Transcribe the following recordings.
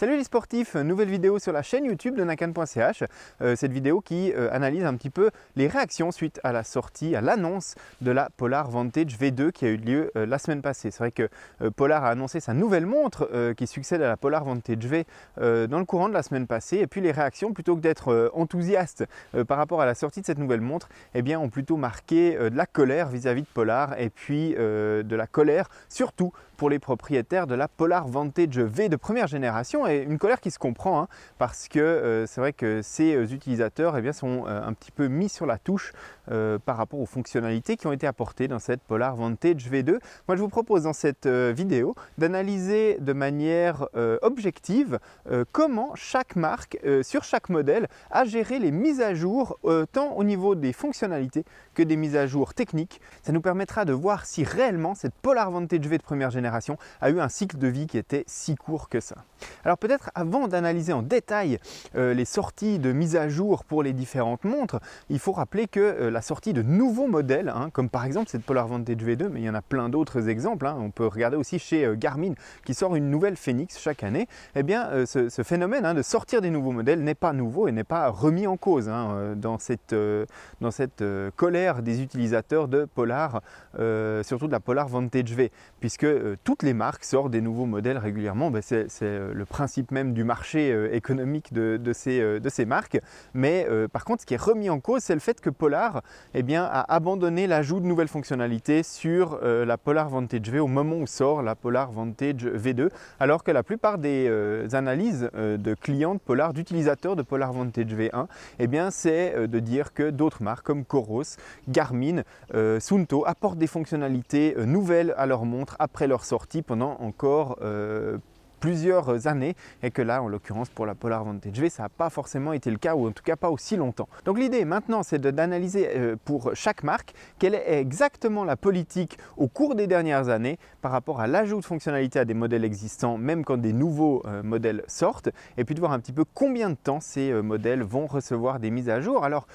Salut les sportifs, nouvelle vidéo sur la chaîne YouTube de nakan.ch. Cette vidéo qui analyse un petit peu les réactions suite à la sortie, à l'annonce de la Polar Vantage V2 qui a eu lieu la semaine passée. C'est vrai que Polar a annoncé sa nouvelle montre qui succède à la Polar Vantage V dans le courant de la semaine passée. Et puis les réactions, plutôt que d'être enthousiastes par rapport à la sortie de cette nouvelle montre, eh bien, ont plutôt marqué de la colère vis-à-vis de Polar et puis de la colère surtout pour les propriétaires de la Polar Vantage V de première génération, et une colère qui se comprend parce que c'est vrai que ces utilisateurs sont un petit peu mis sur la touche par rapport aux fonctionnalités qui ont été apportées dans cette Polar Vantage V2. Moi je vous propose dans cette vidéo d'analyser de manière objective comment chaque marque sur chaque modèle a géré les mises à jour tant au niveau des fonctionnalités que des mises à jour techniques. Ça nous permettra de voir si réellement cette Polar Vantage V de première génération a eu un cycle de vie qui était si court que ça. Alors peut-être avant d'analyser en détail les sorties de mise à jour pour les différentes montres, il faut rappeler que la sortie de nouveaux modèles, comme par exemple cette Polar Vantage V2, mais il y en a plein d'autres exemples, on peut regarder aussi chez Garmin qui sort une nouvelle Fenix chaque année, eh bien ce phénomène de sortir des nouveaux modèles n'est pas nouveau et n'est pas remis en cause dans cette colère des utilisateurs de Polar, surtout de la Polar Vantage V, puisque toutes les marques sortent des nouveaux modèles régulièrement. C'est le principe même du marché économique de ces marques. Mais par contre, ce qui est remis en cause, c'est le fait que Polar a abandonné l'ajout de nouvelles fonctionnalités sur la Polar Vantage V au moment où sort la Polar Vantage V2, alors que la plupart des analyses de clients de Polar, d'utilisateurs de Polar Vantage V1, c'est de dire que d'autres marques comme Coros, Garmin, Suunto apportent des fonctionnalités nouvelles à leur montre après leur sortie pendant encore plusieurs années, et que là en l'occurrence pour la Polar Vantage V ça n'a pas forcément été le cas, ou en tout cas pas aussi longtemps. Donc l'idée maintenant c'est d'analyser pour chaque marque quelle est exactement la politique au cours des dernières années par rapport à l'ajout de fonctionnalités à des modèles existants, même quand des nouveaux modèles sortent, et puis de voir un petit peu combien de temps ces modèles vont recevoir des mises à jour. Alors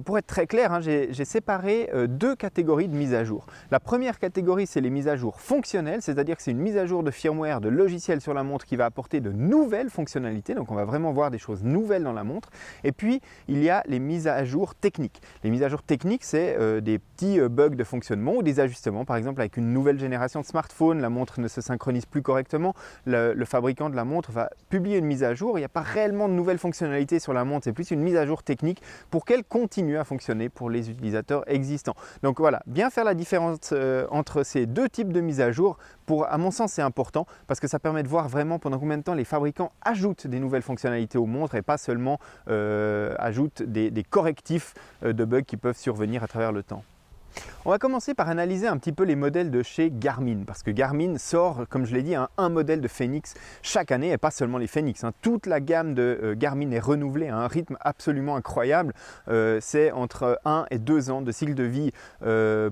pour être très clair, j'ai séparé deux catégories de mises à jour. La première catégorie, c'est les mises à jour fonctionnelles, c'est-à-dire que c'est une mise à jour de firmware, de logiciel sur la montre qui va apporter de nouvelles fonctionnalités, donc on va vraiment voir des choses nouvelles dans la montre. Et puis il y a les mises à jour techniques. Les mises à jour techniques, c'est des petits bugs de fonctionnement ou des ajustements. Par exemple, avec une nouvelle génération de smartphones, la montre ne se synchronise plus correctement, le fabricant de la montre va publier une mise à jour. Il n'y a pas réellement de nouvelles fonctionnalités sur la montre, c'est plus une mise à jour technique pour qu'elle continue à fonctionner pour les utilisateurs existants. Donc voilà, bien faire la différence entre ces deux types de mises à jour, à mon sens c'est important, parce que ça permet de voir vraiment pendant combien de temps les fabricants ajoutent des nouvelles fonctionnalités aux montres et pas seulement ajoutent des correctifs de bugs qui peuvent survenir à travers le temps. On va commencer par analyser un petit peu les modèles de chez Garmin, parce que Garmin sort, comme je l'ai dit, un modèle de Fenix chaque année, et pas seulement les Fenix. Toute la gamme de Garmin est renouvelée à un rythme absolument incroyable. C'est entre 1 et 2 ans de cycle de vie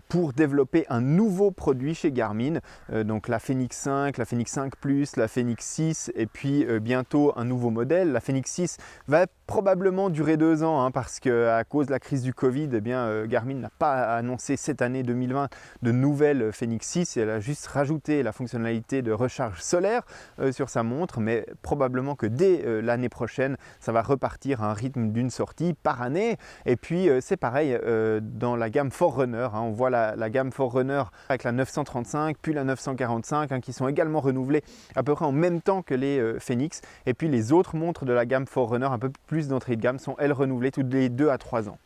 pour développer un nouveau produit chez Garmin. Donc la Fenix 5, la Fenix 5 Plus, la Fenix 6, et puis bientôt un nouveau modèle. La Fenix 6 va probablement durer 2 ans, parce qu'à cause de la crise du Covid, Garmin n'a pas annoncé cette année 2020 de nouvelles Fenix 6, elle a juste rajouté la fonctionnalité de recharge solaire sur sa montre, mais probablement que dès l'année prochaine ça va repartir à un rythme d'une sortie par année. Et puis c'est pareil dans la gamme Forerunner, on voit la gamme Forerunner avec la 935 puis la 945 qui sont également renouvelées à peu près en même temps que les Fenix, et puis les autres montres de la gamme Forerunner un peu plus d'entrée de gamme sont elles renouvelées toutes les 2 à 3 ans.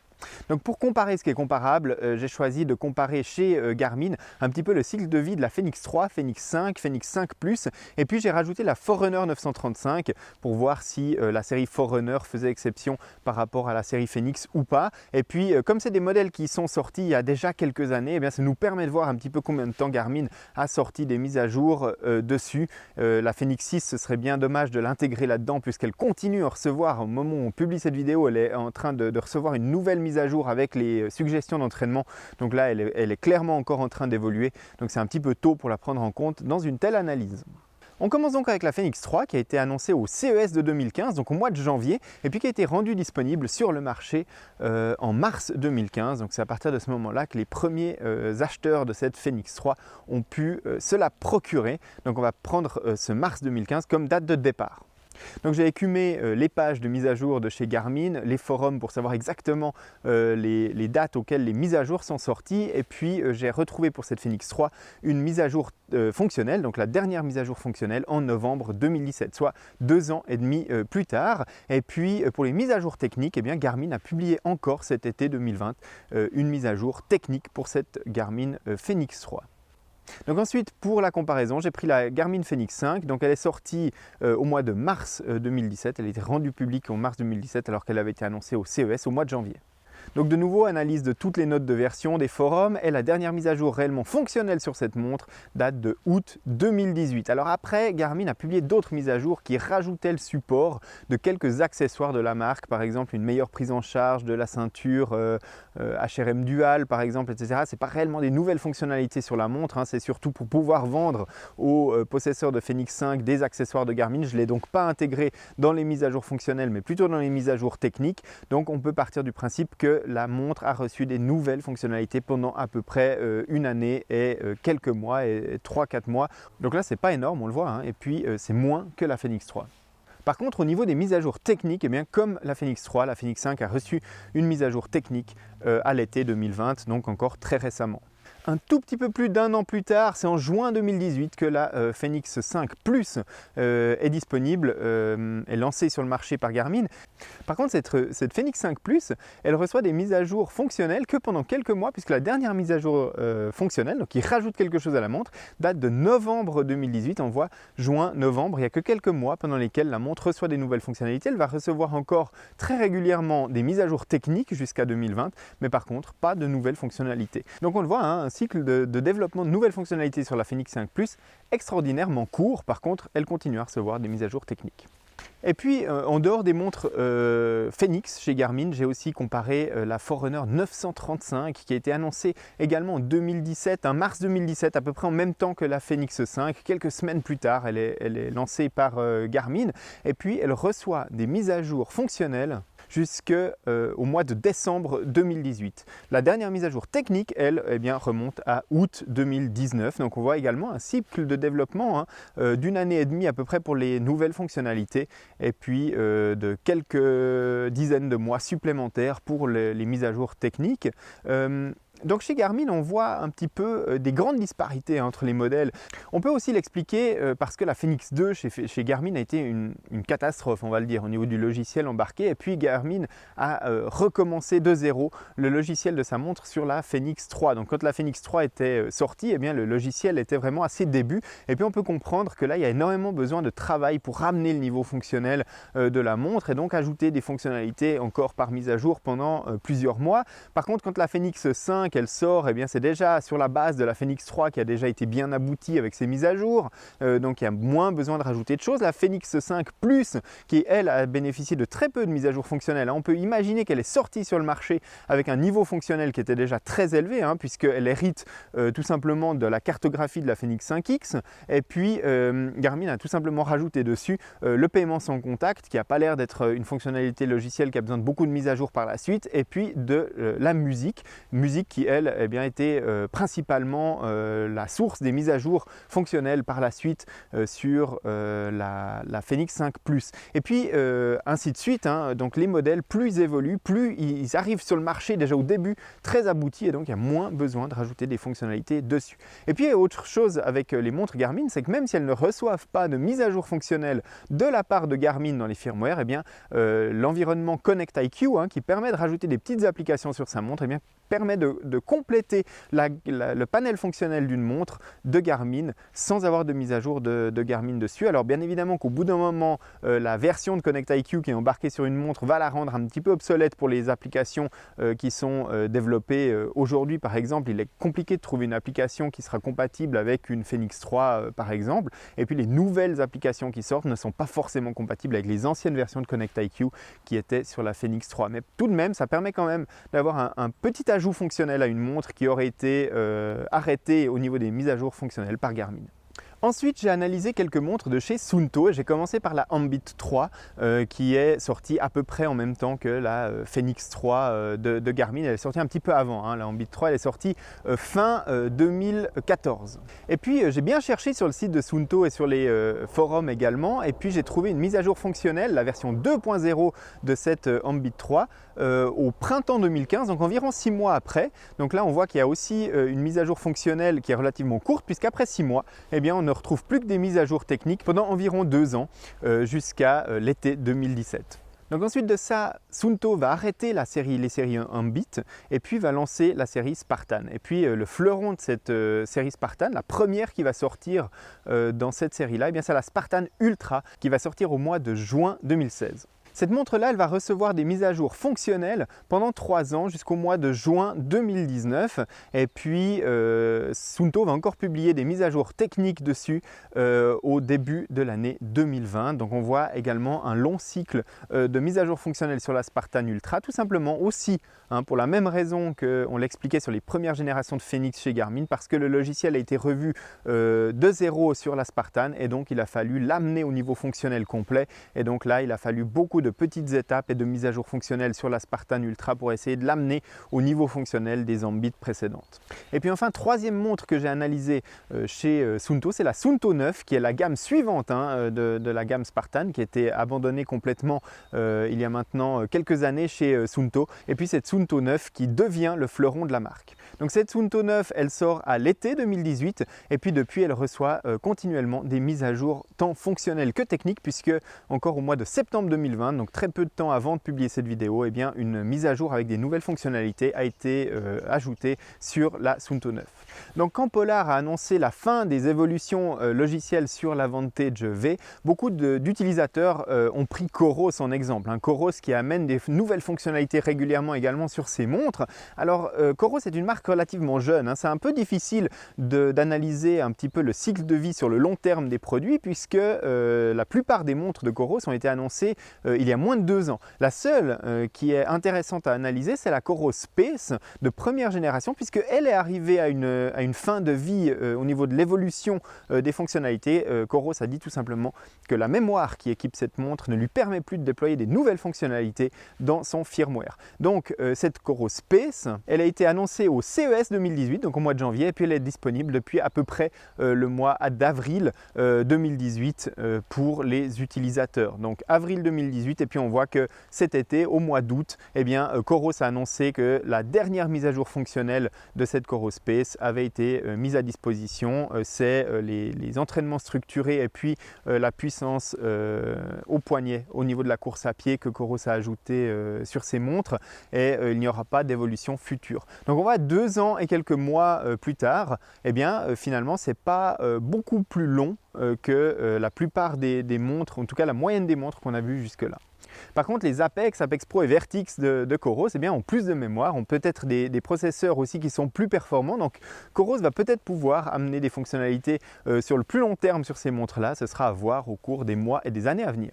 Donc pour comparer ce qui est comparable, j'ai choisi de comparer chez Garmin un petit peu le cycle de vie de la Fenix 3, Fenix 5, Fenix 5 Plus, et puis j'ai rajouté la Forerunner 935 pour voir si la série Forerunner faisait exception par rapport à la série Fenix ou pas. Et puis comme c'est des modèles qui sont sortis il y a déjà quelques années, ça nous permet de voir un petit peu combien de temps Garmin a sorti des mises à jour dessus. La Fenix 6, ce serait bien dommage de l'intégrer là-dedans, puisqu'elle continue à recevoir, au moment où on publie cette vidéo, elle est en train de recevoir une nouvelle mise à jour avec les suggestions d'entraînement. Donc là, elle est clairement encore en train d'évoluer. Donc c'est un petit peu tôt pour la prendre en compte dans une telle analyse. On commence donc avec la Fenix 3 qui a été annoncée au CES de 2015, donc au mois de janvier, et puis qui a été rendue disponible sur le marché en mars 2015. Donc c'est à partir de ce moment-là que les premiers acheteurs de cette Fenix 3 ont pu se la procurer. Donc on va prendre ce mars 2015 comme date de départ. Donc j'ai écumé les pages de mise à jour de chez Garmin, les forums pour savoir exactement les dates auxquelles les mises à jour sont sorties, et puis j'ai retrouvé pour cette Fenix 3 une mise à jour fonctionnelle, donc la dernière mise à jour fonctionnelle en novembre 2017, soit 2 ans et demi plus tard. Et puis pour les mises à jour techniques, eh bien, Garmin a publié encore cet été 2020 une mise à jour technique pour cette Garmin Fenix 3. Donc ensuite, pour la comparaison, j'ai pris la Garmin Fenix 5. Donc elle est sortie au mois de mars 2017. Elle a été rendue publique en mars 2017 alors qu'elle avait été annoncée au CES au mois de janvier. Donc de nouveau, analyse de toutes les notes de version des forums, et la dernière mise à jour réellement fonctionnelle sur cette montre date de août 2018. Alors après, Garmin a publié d'autres mises à jour qui rajoutaient le support de quelques accessoires de la marque, par exemple une meilleure prise en charge de la ceinture HRM Dual par exemple, etc. Ce n'est pas réellement des nouvelles fonctionnalités sur la montre, hein, c'est surtout pour pouvoir vendre aux possesseurs de Fenix 5 des accessoires de Garmin. Je ne l'ai donc pas intégré dans les mises à jour fonctionnelles, mais plutôt dans les mises à jour techniques. Donc on peut partir du principe que la montre a reçu des nouvelles fonctionnalités pendant à peu près une année et quelques mois, et 3-4 mois. Donc là, c'est pas énorme, on le voit, hein, et puis c'est moins que la Fenix 3. Par contre, au niveau des mises à jour techniques, eh bien, comme la Fenix 3, la Fenix 5 a reçu une mise à jour technique à l'été 2020, donc encore très récemment. Un tout petit peu plus d'1 an plus tard, c'est en juin 2018 que la Fenix 5 Plus est disponible, est lancée sur le marché par Garmin. Par contre, cette Fenix 5 Plus, elle reçoit des mises à jour fonctionnelles que pendant quelques mois, puisque la dernière mise à jour fonctionnelle, donc qui rajoute quelque chose à la montre, date de novembre 2018. On voit juin, novembre, il n'y a que quelques mois pendant lesquels la montre reçoit des nouvelles fonctionnalités. Elle va recevoir encore très régulièrement des mises à jour techniques jusqu'à 2020, mais par contre, pas de nouvelles fonctionnalités. Donc on le voit, hein, un cycle de développement de nouvelles fonctionnalités sur la Fenix 5 Plus extraordinairement court. Par contre, elle continue à recevoir des mises à jour techniques. Et puis, en dehors des montres Fenix chez Garmin, j'ai aussi comparé la Forerunner 935 qui a été annoncée également en 2017, en mars 2017, à peu près en même temps que la Fenix 5. Quelques semaines plus tard, elle est lancée par Garmin, et puis elle reçoit des mises à jour fonctionnelles jusqu'au mois de décembre 2018. La dernière mise à jour technique, elle, eh bien, remonte à août 2019. Donc on voit également un cycle de développement d'une année et demie à peu près pour les nouvelles fonctionnalités, et puis de quelques dizaines de mois supplémentaires pour les mises à jour techniques. Donc chez Garmin, on voit un petit peu des grandes disparités entre les modèles. On peut aussi l'expliquer parce que la Fenix 2 chez Garmin a été une catastrophe, on va le dire, au niveau du logiciel embarqué. Et puis Garmin a recommencé de zéro le logiciel de sa montre sur la Fenix 3. Donc quand la Fenix 3 était sortie, eh bien, le logiciel était vraiment à ses débuts. Et puis on peut comprendre que là, il y a énormément besoin de travail pour ramener le niveau fonctionnel de la montre, et donc ajouter des fonctionnalités encore par mise à jour pendant plusieurs mois. Par contre, quand la Fenix 5 elle sort, eh bien c'est déjà sur la base de la Fenix 3 qui a déjà été bien aboutie avec ses mises à jour, donc il y a moins besoin de rajouter de choses. La Fenix 5 Plus, qui elle a bénéficié de très peu de mises à jour fonctionnelles, on peut imaginer qu'elle est sortie sur le marché avec un niveau fonctionnel qui était déjà très élevé, puisqu'elle hérite tout simplement de la cartographie de la Fenix 5X, et puis Garmin a tout simplement rajouté dessus le paiement sans contact, qui n'a pas l'air d'être une fonctionnalité logicielle qui a besoin de beaucoup de mises à jour par la suite, et puis de la musique qui elle, eh bien, était principalement la source des mises à jour fonctionnelles par la suite sur la Fenix 5 Plus. Et puis ainsi de suite, donc les modèles plus évoluent, plus ils arrivent sur le marché déjà au début très aboutis, et donc il y a moins besoin de rajouter des fonctionnalités dessus. Et puis autre chose avec les montres Garmin, c'est que même si elles ne reçoivent pas de mise à jour fonctionnelle de la part de Garmin dans les firmware, eh bien l'environnement Connect IQ, qui permet de rajouter des petites applications sur sa montre, eh bien permet de compléter le panel fonctionnel d'une montre de Garmin sans avoir de mise à jour de Garmin dessus. Alors bien évidemment qu'au bout d'un moment, la version de Connect IQ qui est embarquée sur une montre va la rendre un petit peu obsolète pour les applications qui sont développées aujourd'hui. Par exemple, il est compliqué de trouver une application qui sera compatible avec une Fenix 3 par exemple, et puis les nouvelles applications qui sortent ne sont pas forcément compatibles avec les anciennes versions de Connect IQ qui étaient sur la Fenix 3. Mais tout de même, ça permet quand même d'avoir un petit ajout fonctionnel à une montre qui aurait été arrêtée au niveau des mises à jour fonctionnelles par Garmin. Ensuite, j'ai analysé quelques montres de chez Suunto et j'ai commencé par la Ambit 3 qui est sortie à peu près en même temps que la Phoenix 3 de Garmin. Elle est sortie un petit peu avant, hein. La Ambit 3 elle est sortie fin 2014. Et puis j'ai bien cherché sur le site de Suunto et sur les forums également, et puis j'ai trouvé une mise à jour fonctionnelle, la version 2.0 de cette Ambit 3 au printemps 2015, donc environ 6 mois après. Donc là on voit qu'il y a aussi une mise à jour fonctionnelle qui est relativement courte, puisqu'après 6 mois, eh bien, on ne retrouve plus que des mises à jour techniques pendant environ 2 ans jusqu'à l'été 2017. Donc ensuite de ça, Suunto va arrêter les séries Ambit et puis va lancer la série Spartan. Et puis le fleuron de cette série Spartan, la première qui va sortir dans cette série-là, eh bien c'est la Spartan Ultra qui va sortir au mois de juin 2016. Cette montre-là, elle va recevoir des mises à jour fonctionnelles pendant 3 ans jusqu'au mois de juin 2019. Et puis, Suunto va encore publier des mises à jour techniques dessus au début de l'année 2020. Donc, on voit également un long cycle de mises à jour fonctionnelles sur la Spartan Ultra, tout simplement aussi pour la même raison qu'on l'expliquait sur les premières générations de Phoenix chez Garmin, parce que le logiciel a été revu de zéro sur la Spartan et donc il a fallu l'amener au niveau fonctionnel complet. Et donc là, il a fallu beaucoup de petites étapes et de mises à jour fonctionnelles sur la Spartan Ultra pour essayer de l'amener au niveau fonctionnel des Ambit précédentes. Et puis enfin, troisième montre que j'ai analysée chez Suunto, c'est la Suunto 9 qui est la gamme suivante de la gamme Spartan, qui a été abandonnée complètement il y a maintenant quelques années chez Suunto. Et puis cette Suunto 9 qui devient le fleuron de la marque. Donc cette Suunto 9, elle sort à l'été 2018 et puis depuis elle reçoit continuellement des mises à jour tant fonctionnelles que techniques, puisque encore au mois de septembre 2020, donc très peu de temps avant de publier cette vidéo, eh bien, une mise à jour avec des nouvelles fonctionnalités a été ajoutée sur la Suunto 9. Donc quand Polar a annoncé la fin des évolutions logicielles sur la Vantage V, beaucoup d'utilisateurs ont pris Coros en exemple. Coros qui amène des nouvelles fonctionnalités régulièrement également sur ses montres. Alors Coros est une marque relativement jeune, c'est un peu difficile d'analyser un petit peu le cycle de vie sur le long terme des produits, puisque la plupart des montres de Coros ont été annoncées il y a moins de 2 ans. La seule qui est intéressante à analyser, c'est la Coros Space de première génération, puisqu'elle est arrivée à une fin de vie au niveau de l'évolution des fonctionnalités. Coros a dit tout simplement que la mémoire qui équipe cette montre ne lui permet plus de déployer des nouvelles fonctionnalités dans son firmware. Donc cette Coros Space, elle a été annoncée au CES 2018, donc au mois de janvier, et puis elle est disponible depuis à peu près le mois d'avril 2018 pour les utilisateurs. Donc avril 2018, et puis on voit que cet été, au mois d'août, eh bien Coros a annoncé que la dernière mise à jour fonctionnelle de cette Coros Space avait été mise à disposition. C'est les entraînements structurés et puis la puissance au poignet au niveau de la course à pied que Coros a ajouté sur ses montres, et il n'y aura pas d'évolution future. Donc on voit 2 ans et quelques mois plus tard, eh bien finalement c'est pas beaucoup plus long que la plupart des montres, en tout cas la moyenne des montres qu'on a vues jusque-là. Par contre, les Apex Pro et Vertix de Coros eh bien, ont plus de mémoire, ont peut-être des processeurs aussi qui sont plus performants. Donc Coros va peut-être pouvoir amener des fonctionnalités sur le plus long terme sur ces montres-là. Ce sera à voir au cours des mois et des années à venir.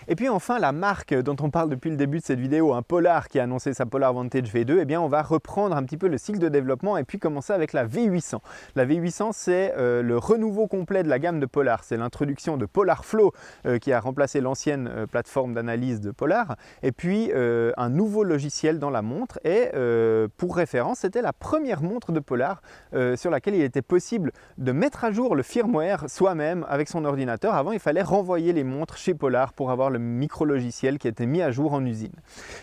Et puis enfin, la marque dont on parle depuis le début de cette vidéo, Polar, qui a annoncé sa Polar Vantage V2, eh bien on va reprendre un petit peu le cycle de développement et puis commencer avec la V800. La V800, c'est le renouveau complet de la gamme de Polar. C'est l'introduction de Polar Flow qui a remplacé l'ancienne plateforme d'analyse de Polar, et puis un nouveau logiciel dans la montre. Et pour référence, c'était la première montre de Polar sur laquelle il était possible de mettre à jour le firmware soi-même avec son ordinateur. Avant, il fallait renvoyer les montres chez Polar pour avoir le micro-logiciel qui a été mis à jour en usine.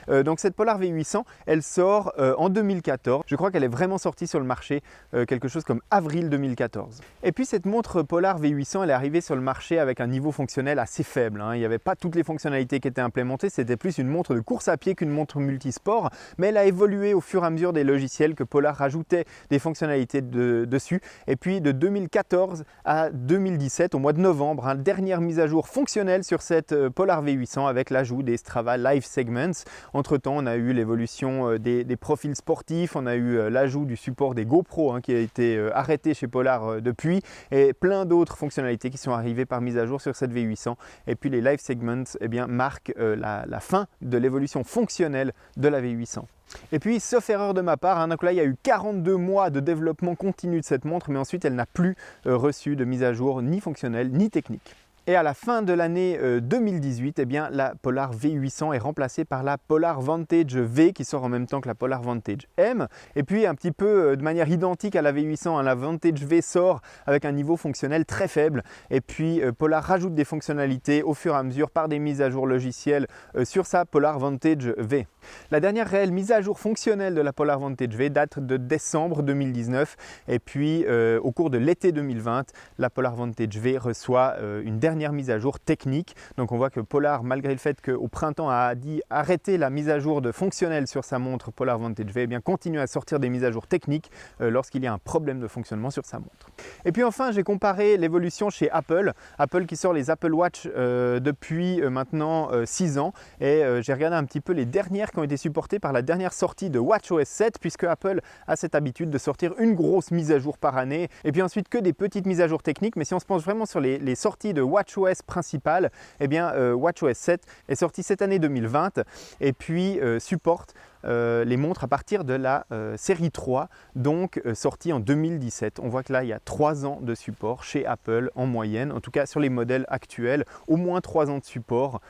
Donc cette Polar V800, elle sort en 2014. Je crois qu'elle est vraiment sortie sur le marché quelque chose comme avril 2014. Et puis cette montre Polar V800, elle est arrivée sur le marché avec un niveau fonctionnel assez faible. Il n'y avait pas toutes les fonctionnalités qui étaient implémentées. C'était plus une montre de course à pied qu'une montre multisport. Mais elle a évolué au fur et à mesure des logiciels que Polar rajoutait des fonctionnalités dessus. Et puis de 2014 à 2017, au mois de novembre, dernière mise à jour fonctionnelle sur cette Polar V800 avec l'ajout des Strava Live Segments. Entre temps, on a eu l'évolution des profils sportifs, on a eu l'ajout du support des GoPro qui a été arrêté chez Polar depuis, et plein d'autres fonctionnalités qui sont arrivées par mise à jour sur cette V800. Et puis les Live Segments marquent la fin de l'évolution fonctionnelle de la V800. Et puis, sauf erreur de ma part, donc là il y a eu 42 mois de développement continu de cette montre, mais ensuite elle n'a plus reçu de mise à jour ni fonctionnelle ni technique. Et à la fin de l'année 2018, la Polar V800 est remplacée par la Polar Vantage V qui sort en même temps que la Polar Vantage M. Et puis un petit peu de manière identique à la V800, la Vantage V sort avec un niveau fonctionnel très faible. Et puis Polar rajoute des fonctionnalités au fur et à mesure par des mises à jour logicielles sur sa Polar Vantage V. La dernière réelle mise à jour fonctionnelle de la Polar Vantage V date de décembre 2019. Et puis au cours de l'été 2020, la Polar Vantage V reçoit une dernière mise à jour technique. Donc on voit que Polar, malgré le fait qu'au printemps a dit arrêter la mise à jour de fonctionnel sur sa montre Polar Vantage V, continue à sortir des mises à jour techniques lorsqu'il y a un problème de fonctionnement sur sa montre. Et puis enfin, j'ai comparé l'évolution chez Apple. Apple qui sort les Apple Watch depuis maintenant 6 ans, et j'ai regardé un petit peu les dernières qui ont été supportées par la dernière sortie de WatchOS 7, puisque Apple a cette habitude de sortir une grosse mise à jour par année, et puis ensuite que des petites mises à jour techniques. Mais si on se penche vraiment sur les sorties de WatchOS principal, WatchOS 7 est sorti cette année 2020 et puis supporte les montres à partir de la série 3, donc sortie en 2017. On voit que là, il y a 3 ans de support chez Apple en moyenne, en tout cas sur les modèles actuels, au moins 3 ans de support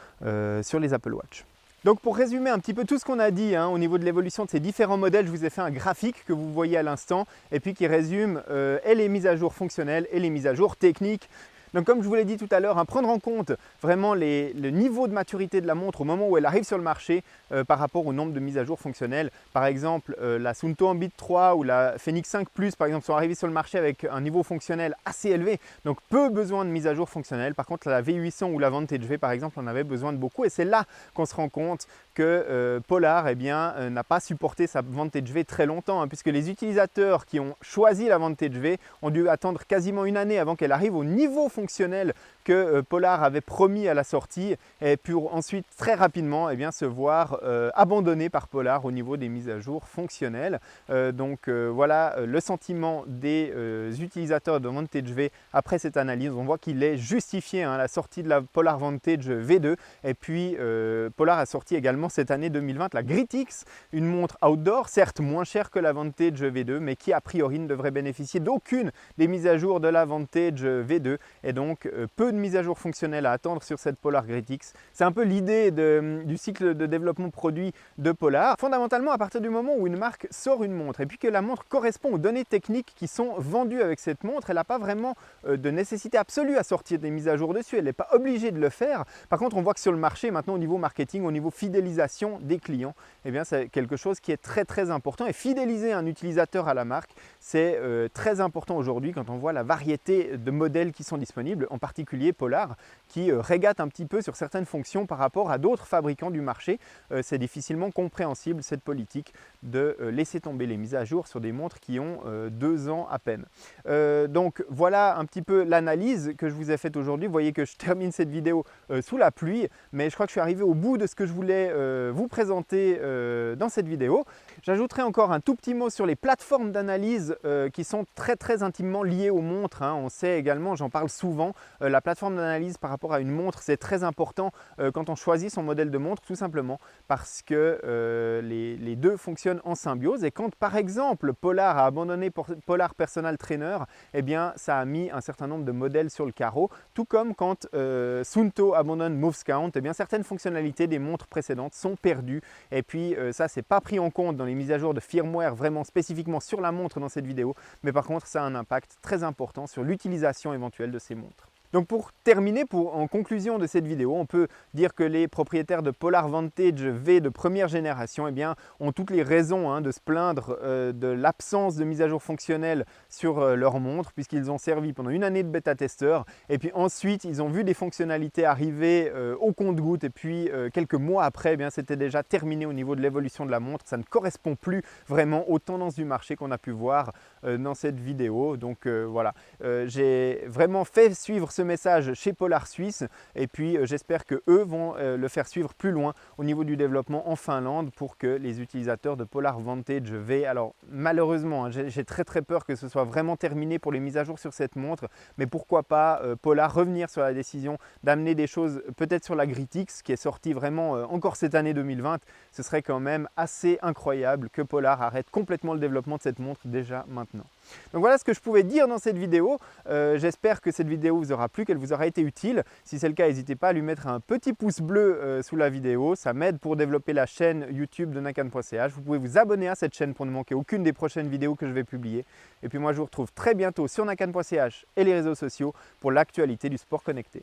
sur les Apple Watch. Donc pour résumer un petit peu tout ce qu'on a dit au niveau de l'évolution de ces différents modèles, je vous ai fait un graphique que vous voyez à l'instant et puis qui résume et les mises à jour fonctionnelles et les mises à jour techniques. Donc comme je vous l'ai dit tout à l'heure, prendre en compte vraiment le niveau de maturité de la montre au moment où elle arrive sur le marché par rapport au nombre de mises à jour fonctionnelles. Par exemple, la Suunto Ambit 3 ou la Fenix 5 Plus par exemple sont arrivées sur le marché avec un niveau fonctionnel assez élevé, donc peu besoin de mise à jour fonctionnelle. Par contre, la V800 ou la Vantage V par exemple en avait besoin de beaucoup, et c'est là qu'on se rend compte que Polar n'a pas supporté sa Vantage V très longtemps, puisque les utilisateurs qui ont choisi la Vantage V ont dû attendre quasiment une année avant qu'elle arrive au niveau fonctionnel que Polar avait promis à la sortie, et pour ensuite très rapidement se voir abandonné par Polar au niveau des mises à jour fonctionnelles. Voilà le sentiment des utilisateurs de Vantage V après cette analyse. On voit qu'il est justifié, la sortie de la Polar Vantage V2, et puis Polar a sorti également cette année 2020 la Grit X, une montre outdoor, certes moins chère que la Vantage V2, mais qui a priori ne devrait bénéficier d'aucune des mises à jour de la Vantage V2, et donc peu de mises à jour fonctionnelles à attendre sur cette Polar Grit X. C'est un peu l'idée du cycle de développement produit de Polar. Fondamentalement, à partir du moment où une marque sort une montre et puis que la montre correspond aux données techniques qui sont vendues avec cette montre, elle n'a pas vraiment de nécessité absolue à sortir des mises à jour dessus, elle n'est pas obligée de le faire. Par contre, on voit que sur le marché maintenant, au niveau marketing, au niveau fidélisation des clients, c'est quelque chose qui est très important, et fidéliser un utilisateur à la marque, c'est très important aujourd'hui quand on voit la variété de modèles qui sont disponibles, en particulier Polar qui régate un petit peu sur certaines fonctions par rapport à d'autres fabricants du marché. C'est difficilement compréhensible cette politique de laisser tomber les mises à jour sur des montres qui ont 2 ans à peine. Donc voilà un petit peu l'analyse que je vous ai faite aujourd'hui. Vous voyez que je termine cette vidéo sous la pluie, mais je crois que je suis arrivé au bout de ce que je voulais vous présenter dans cette vidéo. J'ajouterai encore un tout petit mot sur les plateformes d'analyse qui sont très intimement liées aux montres. On sait également, j'en parle souvent, la plateforme d'analyse par rapport à une montre, c'est très important quand on choisit son modèle de montre, tout simplement parce que les deux fonctionnent en symbiose. Et quand par exemple Polar a abandonné Polar Personal Trainer, ça a mis un certain nombre de modèles sur le carreau, tout comme quand Suunto abandonne MovesCount, certaines fonctionnalités des montres précédentes sont perdues, et puis ça c'est pas pris en compte dans les mises à jour de firmware vraiment spécifiquement sur la montre dans cette vidéo, mais par contre ça a un impact très important sur l'utilisation éventuelle de ces montres. Donc pour terminer, en conclusion de cette vidéo, on peut dire que les propriétaires de Polar Vantage V de première génération ont toutes les raisons de se plaindre de l'absence de mise à jour fonctionnelle sur leur montre, puisqu'ils ont servi pendant une année de bêta-testeur, et puis ensuite ils ont vu des fonctionnalités arriver au compte-gouttes, et puis quelques mois après, c'était déjà terminé au niveau de l'évolution de la montre. Ça ne correspond plus vraiment aux tendances du marché qu'on a pu voir dans cette vidéo. Donc voilà, j'ai vraiment fait suivre ce message chez Polar Suisse et puis j'espère que eux vont le faire suivre plus loin au niveau du développement en Finlande pour que les utilisateurs de Polar Vantage V, alors malheureusement hein, j'ai très peur que ce soit vraiment terminé pour les mises à jour sur cette montre, mais pourquoi pas Polar revenir sur la décision d'amener des choses peut-être sur la GridX qui est sortie vraiment encore cette année 2020. Ce serait quand même assez incroyable que Polar arrête complètement le développement de cette montre déjà maintenant. Donc voilà ce que je pouvais dire dans cette vidéo. J'espère que cette vidéo vous aura plu, qu'elle vous aura été utile. Si c'est le cas, n'hésitez pas à lui mettre un petit pouce bleu sous la vidéo. Ça m'aide pour développer la chaîne YouTube de nakan.ch. Vous pouvez vous abonner à cette chaîne pour ne manquer aucune des prochaines vidéos que je vais publier. Et puis moi, je vous retrouve très bientôt sur nakan.ch et les réseaux sociaux pour l'actualité du sport connecté.